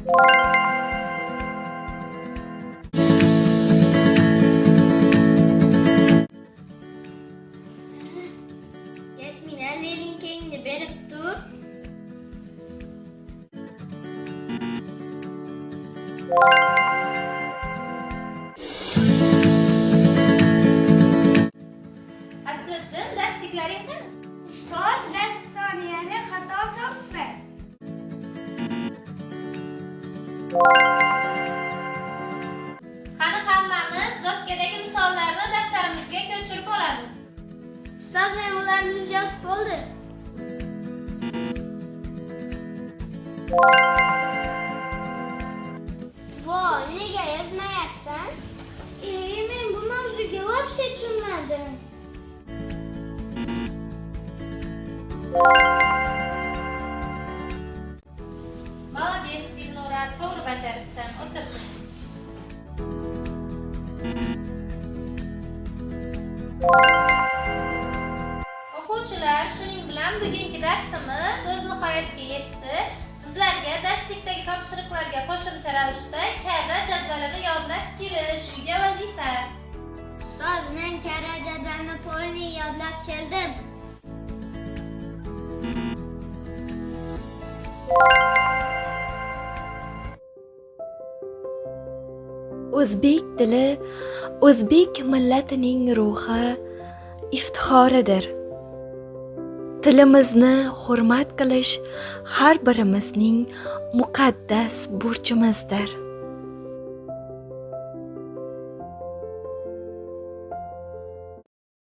Yasmina, linkingni berib tur. Asliddin, darsliklaring qani? Ustoz, rasm soniyani xato solibman. Qani hammamiz doskadagi misollarni daftarimizga ko'chirib olamiz. Ustoz, men ularni yozib bo'ldi. Voy, nega yozmayapsan? Men bu mavzuga вообще tushunmadim. Молодец, Dilnura, to'g'ri bajaribsan. O'tir qizim. O'quvchilar, shuning bilan bugungi darsimiz o'z nihoyasiga yetdi. Sizlarga darslikdagi topshiriqlarga qo'shimcha ravishda karra jadvalini yodlab kelish uyga vazifa. Ustoz, men karra jadvalni polni yodlab keldim. O'zbek tili o'zbek millatining ruhi, iftixoridir. Tilimizni hurmat qilish har birimizning muqaddas burchimizdir.